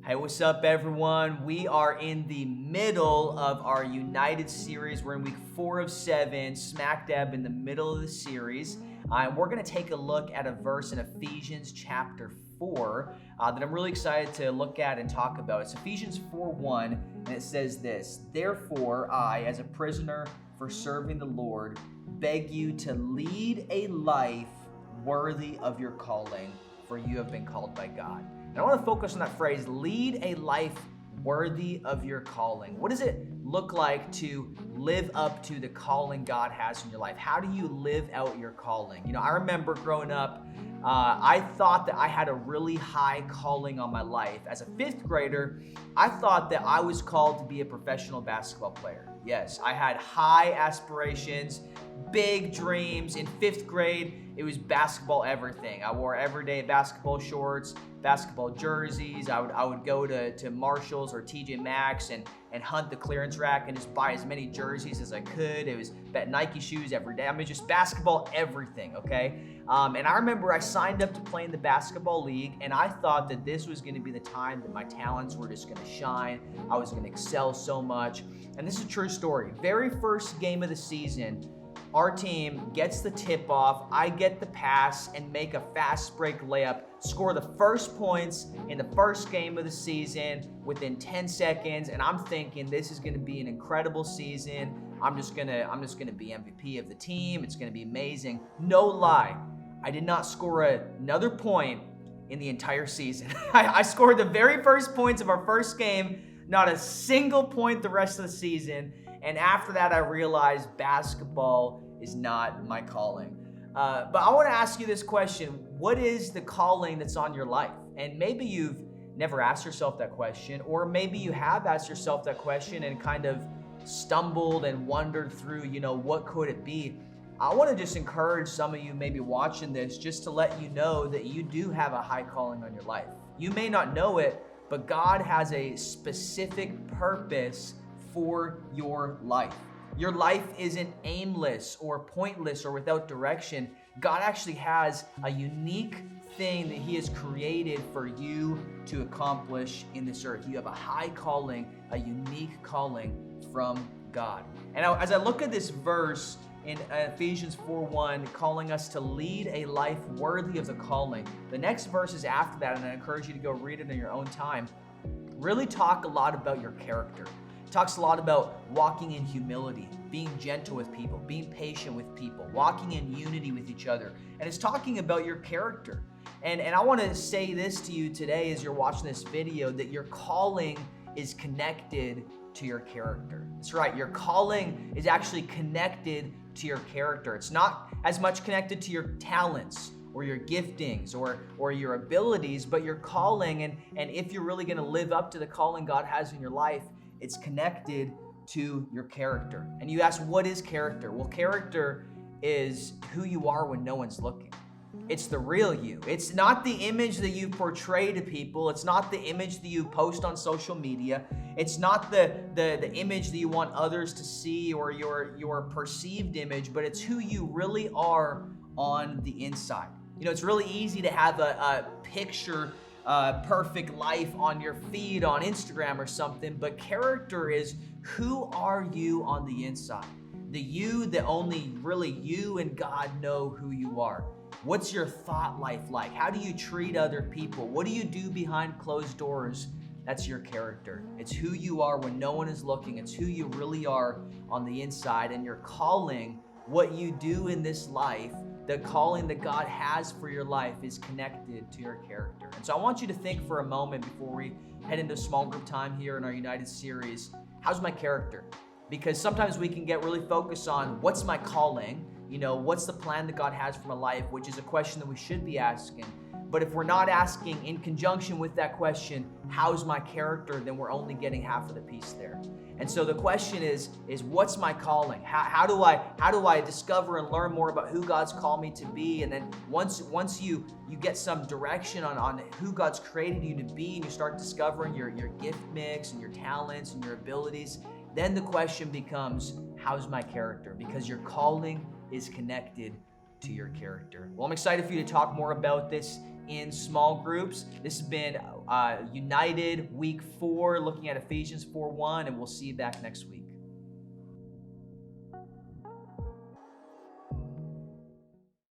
Hey, what's up, everyone? We are in the middle of our United series. We're in week 4 of 7, smack dab in the middle of the series. And we're going to take a look at a verse in Ephesians chapter 4 that I'm really excited to look at and talk about. It's Ephesians 4:1, and it says this: "Therefore, I, as a prisoner for serving the Lord, beg you to lead a life worthy of your calling, for you have been called by God." And I want to focus on that phrase, lead a life worthy of your calling. What does it look like to live up to the calling God has in your life? How do you live out your calling? I remember growing up, I thought that I had a really high calling on my life. As a 5th grader, I thought that I was called to be a professional basketball player. Yes, I had high aspirations, big dreams. In 5th grade, it was basketball everything. I wore everyday basketball shorts, basketball jerseys. I would go to Marshall's or TJ Maxx and hunt the clearance rack and just buy as many jerseys as I could. It was bet Nike shoes every day. I mean, just basketball everything, okay? And I remember I signed up to play in the basketball league, and I thought that this was going to be the time that my talents were just going to shine. I was going to excel so much. And this is a true story. Very first game of the season, our team gets the tip off, I get the pass and make a fast break layup, score the first points in the first game of the season within 10 seconds, and I'm thinking this is going to be an incredible season. I'm just going to be MVP of the team. It's going to be amazing. No lie. I did not score another point in the entire season. I scored the very first points of our first game, not a single point the rest of the season. And after that, I realized basketball is not my calling. But I want to ask you this question. What is the calling that's on your life? And maybe you've never asked yourself that question, or maybe you have asked yourself that question and kind of stumbled and wondered through, what could it be? I want to just encourage some of you maybe watching this just to let you know that you do have a high calling on your life. You may not know it, but God has a specific purpose for your life. Your life isn't aimless or pointless or without direction. God actually has a unique thing that He has created for you to accomplish in this earth. You have a high calling, a unique calling from God. And as I look at this verse in Ephesians 4:1, calling us to lead a life worthy of the calling, the next verses after that, and I encourage you to go read it in your own time, really talk a lot about your character. Talks a lot about walking in humility, being gentle with people, being patient with people, walking in unity with each other. And it's talking about your character. And I want to say this to you today as you're watching this video, that your calling is connected to your character. That's right, your calling is actually connected to your character. It's not as much connected to your talents or your giftings or your abilities, but your calling. And if you're really going to live up to the calling God has in your life, it's connected to your character. And you ask, what is character? Well, character is who you are when no one's looking. It's the real you. It's not the image that you portray to people. It's not the image that you post on social media. It's not the image that you want others to see or your perceived image, but it's who you really are on the inside. It's really easy to have a picture perfect life on your feed on Instagram or something, but character is who are you on the inside? The you that only really you and God know who you are. What's your thought life like? How do you treat other people? What do you do behind closed doors? That's your character. It's who you are when no one is looking. It's who you really are on the inside. And your calling, what you do in this life, the calling that God has for your life is connected to your character. And so I want you to think for a moment before we head into small group time here in our United series. How's my character? Because sometimes we can get really focused on what's my calling, what's the plan that God has for my life, which is a question that we should be asking. But if we're not asking in conjunction with that question, how's my character, then we're only getting half of the piece there. And so the question is what's my calling? How do I discover and learn more about who God's called me to be? And then once you get some direction on who God's created you to be, and you start discovering your gift mix and your talents and your abilities, then the question becomes, how's my character? Because your calling is connected to your character. Well, I'm excited for you to talk more about this in small groups. This has been United Week 4, looking at Ephesians 4:1, and we'll see you back next week.